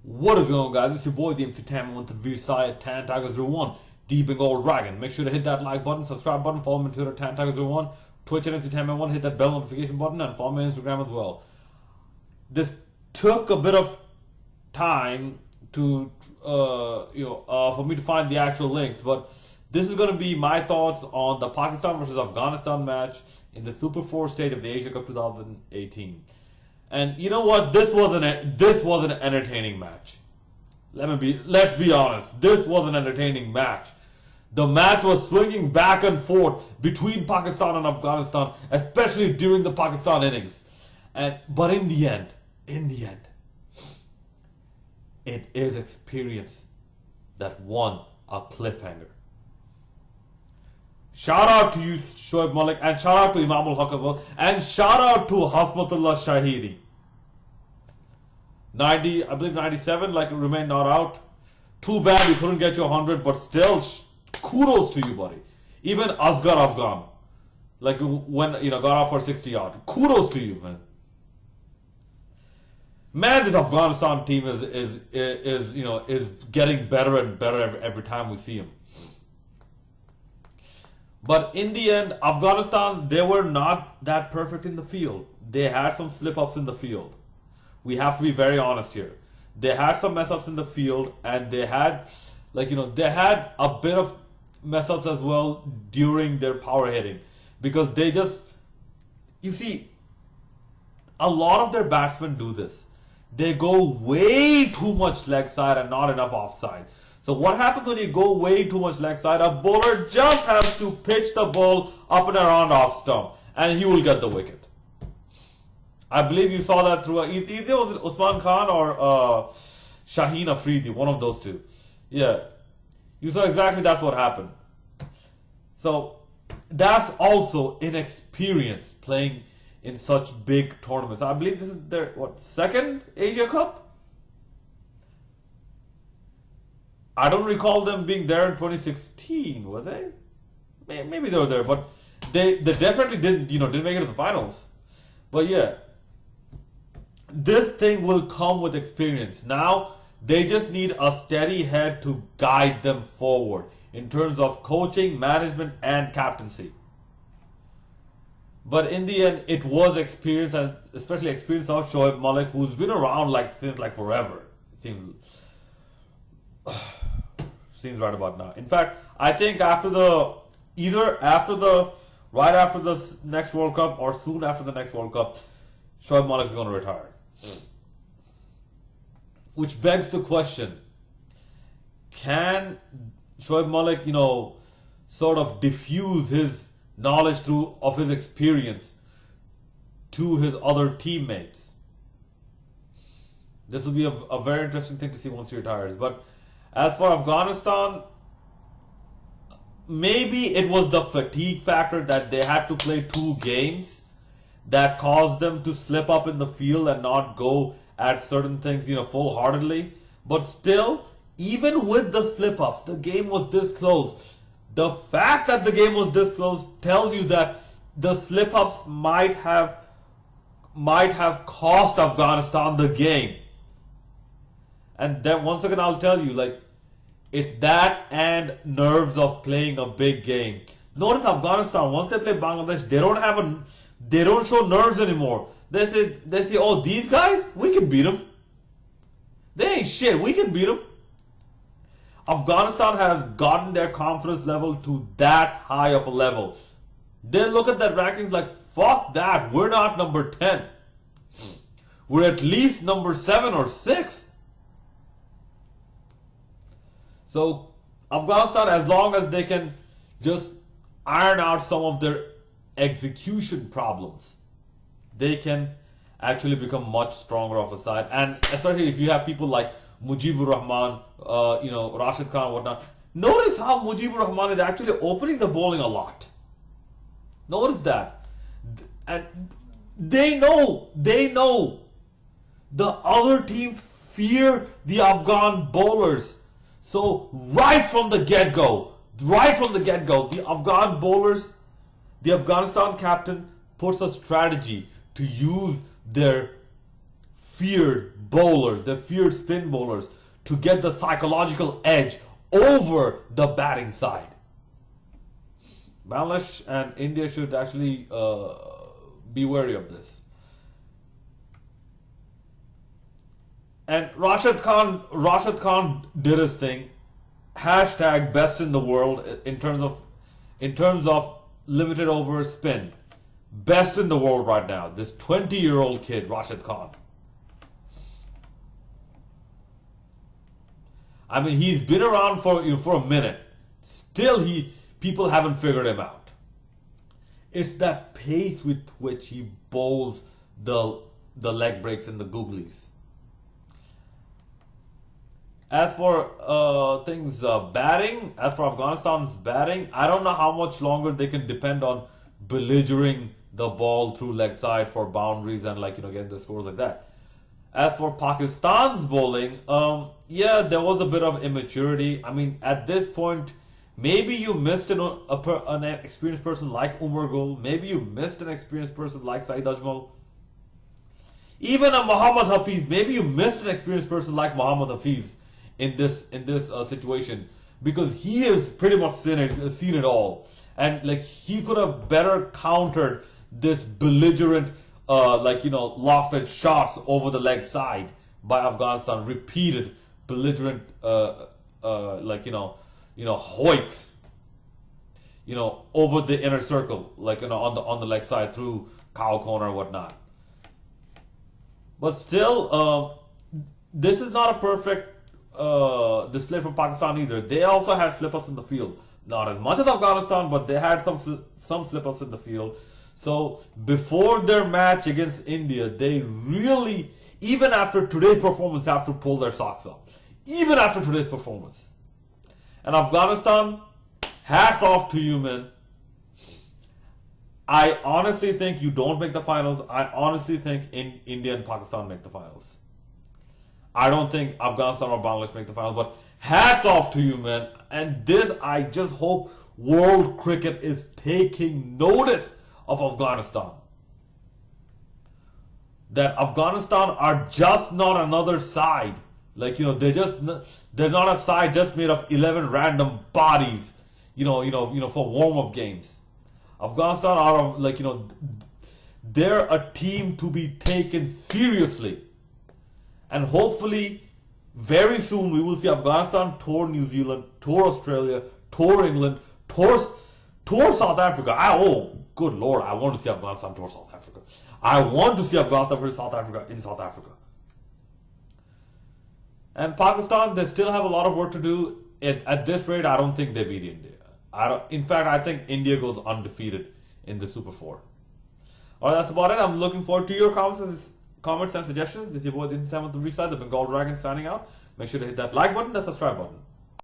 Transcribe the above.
What is going on, guys? It's your boy, the MC Tam, with the view side, Tan Tigers 01, the Bengal Dragon. Make sure to hit that like button, subscribe button, follow me on Twitter, Tan Tigers 01, Twitch at MC Tam 1, hit that bell notification button, and follow me on Instagram as well. This took a bit of time to, for me to find the actual links, but this is going to be my thoughts on the Pakistan versus Afghanistan match in the Super 4 stage of the Asia Cup 2018. And you know what? This was an entertaining match. Let's be honest. This was an entertaining match. The match was swinging back and forth between Pakistan and Afghanistan, especially during the Pakistan innings. But in the end, it is experience that won a cliffhanger. Shout out to you, Shoaib Malik, and shout out to Imam ul Haq as well, and shout out to Hasmatullah Shahiri. 90, I believe 97, like it remained not out. Too bad you couldn't get your 100, but still, kudos to you, buddy. Even Asghar Afghan, like when got out for 60 odd. Kudos to you, man. Man, this Afghanistan team is getting better and better every time we see him. But in the end, Afghanistan, they were not that perfect in the field. They had some slip-ups in the field. We have to be very honest here. They had some mess-ups in the field, and they had, they had a bit of mess-ups as well during their power hitting. Because they just, you see, a lot of their batsmen do this. They go way too much leg side and not enough offside. So what happens when you go way too much leg side? A bowler just has to pitch the ball up and around off stump, and he will get the wicket. I believe you saw that through either it was Usman Khan or Shaheen Afridi, one of those two. Yeah, you saw exactly that's what happened. So that's also inexperience playing in such big tournaments. I believe this is their second Asia Cup. I don't recall them being there in 2016, were they? Maybe they were there, but they definitely didn't make it to the finals. But yeah, this thing will come with experience. Now they just need a steady head to guide them forward in terms of coaching, management, and captaincy. But in the end, it was experience, and especially experience of Shoaib Malik, who's been around since forever. It seems right about now. In fact, I think right after the next World Cup or soon after the next World Cup, Shoaib Malik is going to retire. Which begs the question, can Shoaib Malik, sort of diffuse his knowledge of his experience to his other teammates? This will be a very interesting thing to see once he retires. But as for Afghanistan, maybe it was the fatigue factor that they had to play 2 games that caused them to slip up in the field and not go at certain things, full-heartedly. But still, even with the slip-ups, the game was this close. The fact that the game was this close tells you that the slip-ups might have cost Afghanistan the game. And then once again, I'll tell you, it's that and nerves of playing a big game. Notice Afghanistan, once they play Bangladesh, they don't show nerves anymore. They say, oh, these guys, we can beat them. They ain't shit, we can beat them. Afghanistan has gotten their confidence level to that high of a level. They look at that rankings like, fuck that, we're not number 10. We're at least number 7 or 6. So Afghanistan, as long as they can just iron out some of their execution problems, they can actually become much stronger of a side. And especially if you have people like Mujibur Rahman, Rashid Khan and whatnot. Notice how Mujibur Rahman is actually opening the bowling a lot. Notice that. And they know the other teams fear the Afghan bowlers. So right from the get-go, the Afghan bowlers, the Afghanistan captain puts a strategy to use their feared bowlers, they feared spin bowlers to get the psychological edge over the batting side. Bangladesh and India should actually be wary of this. And Rashid Khan did his thing. Hashtag best in the world in terms of limited over spin. Best in the world right now. This 20-year-old kid, Rashid Khan. I mean, he's been around for a minute. Still, people haven't figured him out. It's that pace with which he bowls the leg breaks and the googlies. As for batting, as for Afghanistan's batting, I don't know how much longer they can depend on belligerent the ball through leg side for boundaries and getting the scores like that. As for Pakistan's bowling, yeah, there was a bit of immaturity. I mean, at this point, maybe you missed an experienced person like Umar Gul. Maybe you missed an experienced person like Saeed Ajmal. Even a Mohammad Hafiz. Maybe you missed an experienced person like Mohammad Hafiz in this situation, because he has pretty much seen it all, and he could have better countered this belligerent lofted shots over the leg side by Afghanistan, repeated belligerent hoiks over the inner circle, on the leg side through cow corner and whatnot. But still, this is not a perfect display from Pakistan either. They also had slip-ups in the field. Not as much as Afghanistan, but they had some slip-ups in the field. So before their match against India, they really, even after today's performance, have to pull their socks up. Even after today's performance. And Afghanistan, hats off to you, man. I honestly think you don't make the finals. I honestly think India and Pakistan make the finals. I don't think Afghanistan or Bangladesh make the finals, but hats off to you, man. And this, I just hope world cricket is taking notice of Afghanistan. That Afghanistan are just not another side. They're not a side just made of 11 random bodies, for warm-up games. Afghanistan are they're a team to be taken seriously. And hopefully, very soon, we will see Afghanistan tour New Zealand, tour Australia, tour England, tour South Africa. Good Lord, I want to see Afghanistan tour South Africa. I want to see Afghanistan versus South Africa in South Africa. And Pakistan, they still have a lot of work to do. At this rate, I don't think they beat India. In fact, I think India goes undefeated in the Super 4. Alright, that's about it. I'm looking forward to your comments and suggestions. This is your boy, the Instant with the Reside, the Bengal Dragon signing out. Make sure to hit that like button, the subscribe button.